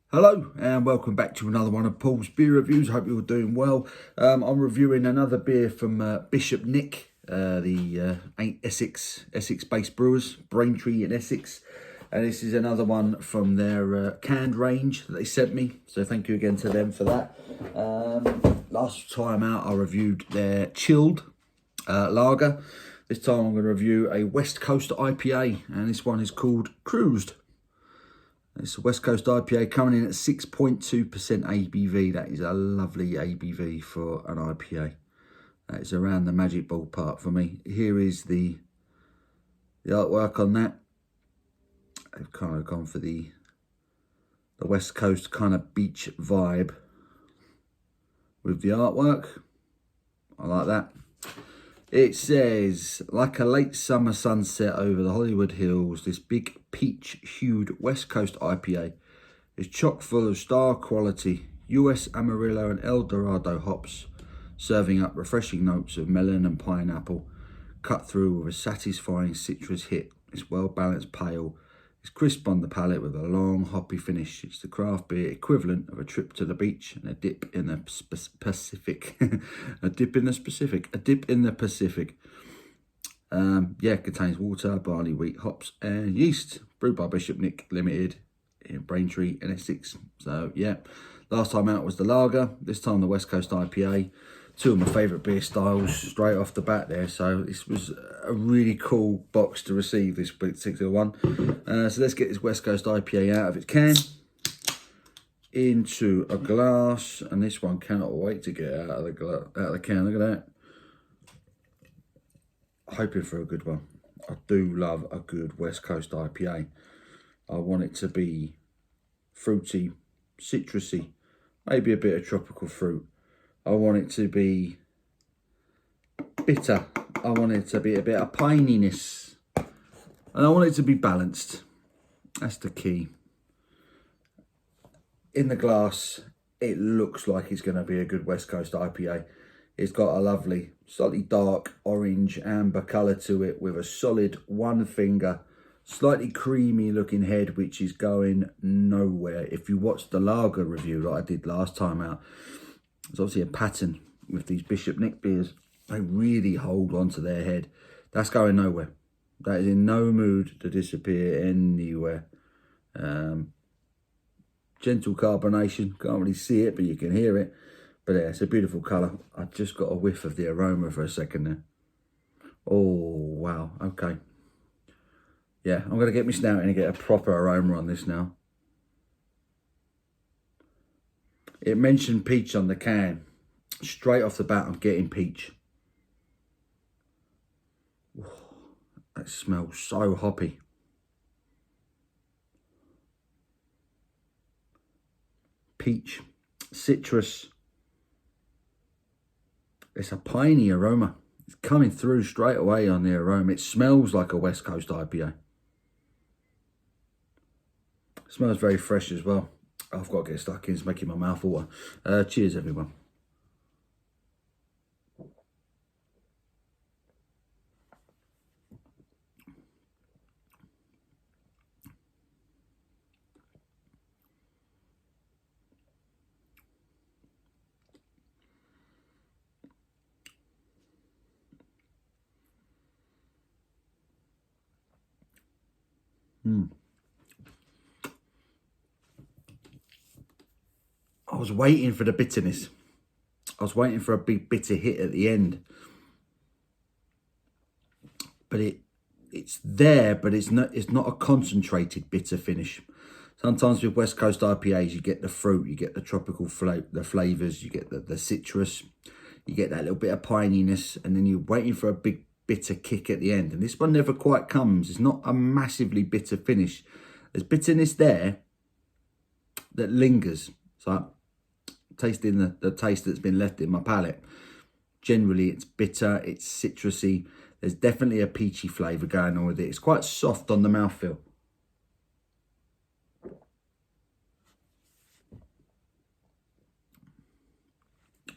Hello and welcome back to another one of Paul's beer reviews. Hope you're doing well. I'm reviewing another beer from Bishop Nick, the Essex-based brewers, Braintree in Essex. And this is another one from their canned range that they sent me. So thank you again to them for that. Last time out I reviewed their chilled lager. This time I'm going to review a West Coast IPA, and this one is called Cruz'd. It's a West Coast IPA coming in at 6.2% ABV. That is a lovely ABV for an IPA. That is around the magic ballpark for me. Here is the artwork on that. I've kind of gone for the West Coast kind of beach vibe with the artwork. I like that. It says, like a late summer sunset over the Hollywood Hills, this big peach-hued West Coast IPA is chock full of star quality US Amarillo and El Dorado hops, serving up refreshing notes of melon and pineapple, cut through with a satisfying citrus hit. It's well-balanced pale. It's crisp on the palate with a long hoppy finish. It's the craft beer equivalent of a trip to the beach and a dip in the Pacific. A dip in the Pacific. Contains water, barley, wheat, hops and yeast. Brewed by Bishop Nick Limited in Braintree in Essex. So yeah, last time out was the lager. This time the West Coast IPA. Two of my favourite beer styles straight off the bat there. So this was a really cool box to receive, this particular one. So let's get this West Coast IPA out of its can into a glass. And this one cannot wait to get out of the can. Look at that. Hoping for a good one. I do love a good West Coast IPA. I want it to be fruity, citrusy, maybe a bit of tropical fruit. I want it to be bitter. I want it to be a bit of pininess. And I want it to be balanced. That's the key. In the glass, it looks like it's going to be a good West Coast IPA. It's got a lovely, slightly dark orange amber colour to it with a solid one finger, slightly creamy looking head, which is going nowhere. If you watched the lager review that I did last time out, there's obviously a pattern with these Bishop Nick beers. They really hold on to their head. That's going nowhere. That is in no mood to disappear anywhere. Gentle carbonation. Can't really see it, but you can hear it. But yeah, it's a beautiful colour. I just got a whiff of the aroma for a second there. Oh, wow. Okay. Yeah, I'm going to get my snout in and get a proper aroma on this now. It mentioned peach on the can. Straight off the bat, I'm getting peach. That smells so hoppy. Peach, citrus. It's a piney aroma. It's coming through straight away on the aroma. It smells like a West Coast IPA. It smells very fresh as well. I've got to get stuck in. It's making my mouth water. Cheers, everyone. I was waiting for the bitterness. I was waiting for a big bitter hit at the end. But it's there, but it's not a concentrated bitter finish. Sometimes with West Coast IPAs, you get the fruit, you get the tropical flavours, you get the citrus, you get that little bit of pininess, and then you're waiting for a big bitter kick at the end. And this one never quite comes. It's not a massively bitter finish. There's bitterness there that lingers. So tasting the taste that's been left in my palate. Generally, it's bitter, it's citrusy. There's definitely a peachy flavour going on with it. It's quite soft on the mouthfeel.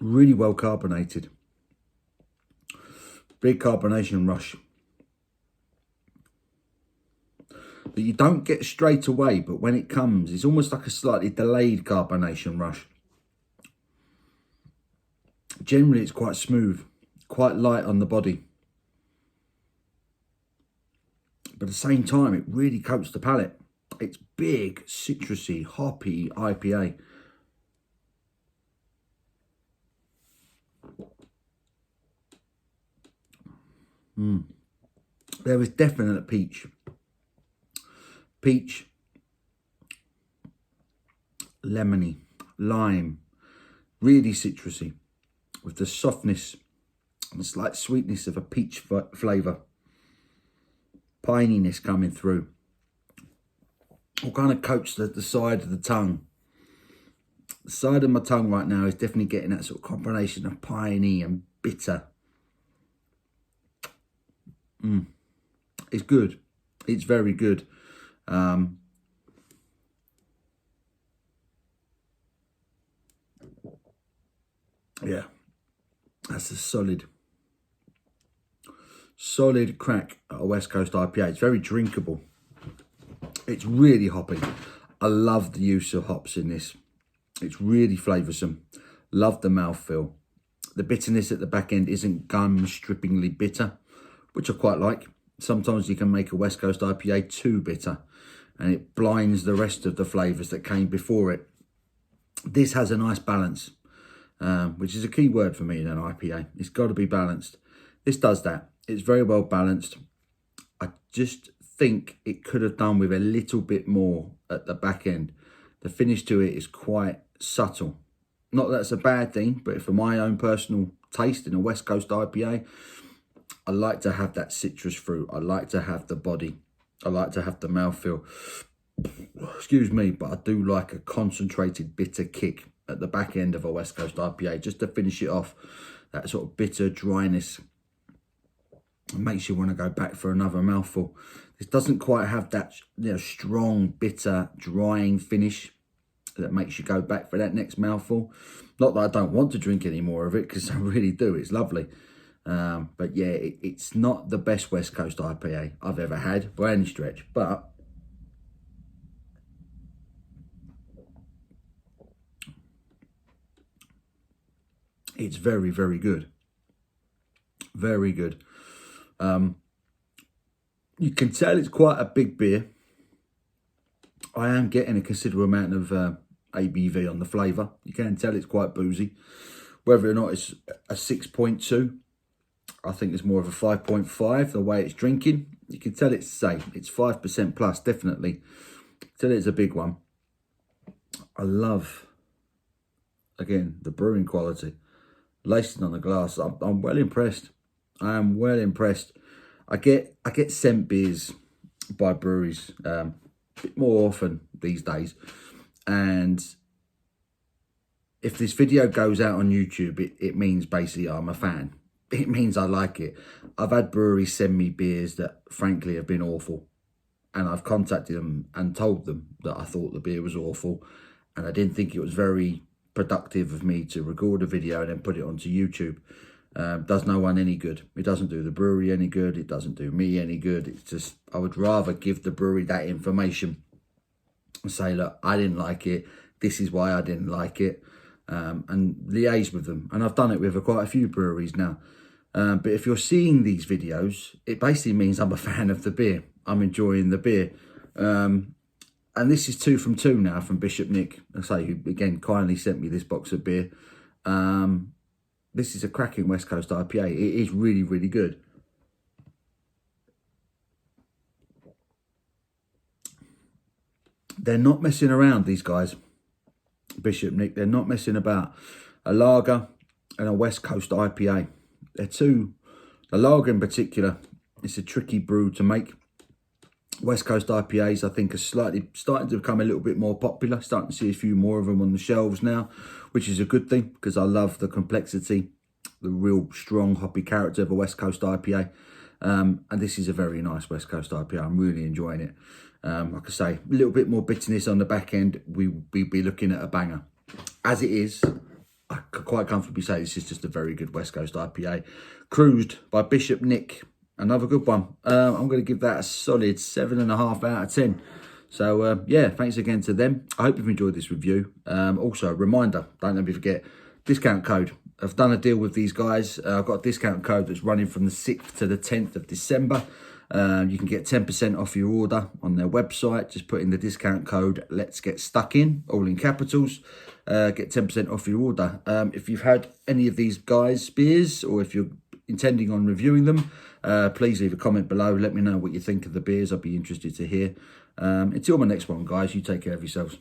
Really well carbonated. Big carbonation rush. that you don't get straight away, but when it comes, it's almost like a slightly delayed carbonation rush. Generally, it's quite smooth, quite light on the body. But at the same time, it really coats the palate. It's big, citrusy, hoppy IPA. There is definite peach. Peach, lemony, lime, really citrusy, with the softness and the slight sweetness of a peach flavour. Pininess coming through. All kind of coats the side of the tongue. The side of my tongue right now is definitely getting that sort of combination of piney and bitter. It's good. It's very good. Yeah, that's a solid crack at a West Coast IPA. It's very drinkable. It's really hoppy. I love the use of hops in this. It's really flavoursome. Love the mouthfeel. The bitterness at the back end isn't gum-strippingly bitter, which I quite like. Sometimes you can make a West Coast IPA too bitter, and it blinds the rest of the flavours that came before it. This has a nice balance, which is a key word for me in an IPA. It's got to be balanced. This does that. It's very well balanced. I just think it could have done with a little bit more at the back end. The finish to it is quite subtle. Not that it's a bad thing, but for my own personal taste in a West Coast IPA, I like to have that citrus fruit. I like to have the body. I like to have the mouthfeel. Excuse me, but I do like a concentrated bitter kick at the back end of a West Coast IPA, just to finish it off. That sort of bitter dryness. It makes you want to go back for another mouthful. This doesn't quite have that, you know, strong, bitter, drying finish that makes you go back for that next mouthful. Not that I don't want to drink any more of it, because I really do. It's lovely. But yeah, it's not the best West Coast IPA I've ever had by any stretch, but it's very, very good. Very good. You can tell it's quite a big beer. I am getting a considerable amount of ABV on the flavour. You can tell it's quite boozy. Whether or not it's a 6.2, I think it's more of a 5.5, the way it's drinking. You can tell it's safe. It's 5% plus, definitely. Tell it's a big one. I love, again, the brewing quality. Lacing on the glass. I'm well impressed. I am well impressed. I get sent beers by breweries a bit more often these days, and if this video goes out on YouTube, it means basically I'm a fan. It means I like it. I've had breweries send me beers that frankly have been awful, and I've contacted them and told them that I thought the beer was awful, and I didn't think it was very productive of me to record a video and then put it onto YouTube. Does no one any good. It doesn't do the brewery any good. It doesn't do me any good. It's just, I would rather give the brewery that information and say, look, I didn't like it. This is why I didn't like it. And liaise with them. And I've done it with quite a few breweries now. But if you're seeing these videos, it basically means I'm a fan of the beer. I'm enjoying the beer. And this is 2 from 2 now from Bishop Nick, I say, who again kindly sent me this box of beer. This is a cracking West Coast IPA. It is really, really good. They're not messing around, these guys. Bishop Nick, they're not messing about. A lager and a West Coast IPA. They're two. The lager in particular, it's a tricky brew to make. West Coast IPAs, I think, are starting to become a little bit more popular. Starting to see a few more of them on the shelves now, which is a good thing because I love the complexity, the real strong hoppy character of a West Coast IPA. And this is a very nice West Coast IPA. I'm really enjoying it. Like I say, a little bit more bitterness on the back end. We'd be looking at a banger. As it is, I could quite comfortably say this is just a very good West Coast IPA. Cruz'd by Bishop Nick. another good one. I'm going to give that a solid 7.5 out of 10. So yeah, thanks again to them. I hope you've enjoyed this review. Also, a reminder, don't let me forget, discount code. I've done a deal with these guys. I've got a discount code that's running from the 6th to the 10th of December. You can get 10% off your order on their website. Just put in the discount code Let's Get Stuck In, all in capitals. Get 10% off your order. If you've had any of these guys' beers, or if you're intending on reviewing them, please leave a comment below. Let me know what you think of the beers. I'd be interested to hear. Until my next one, guys, you take care of yourselves.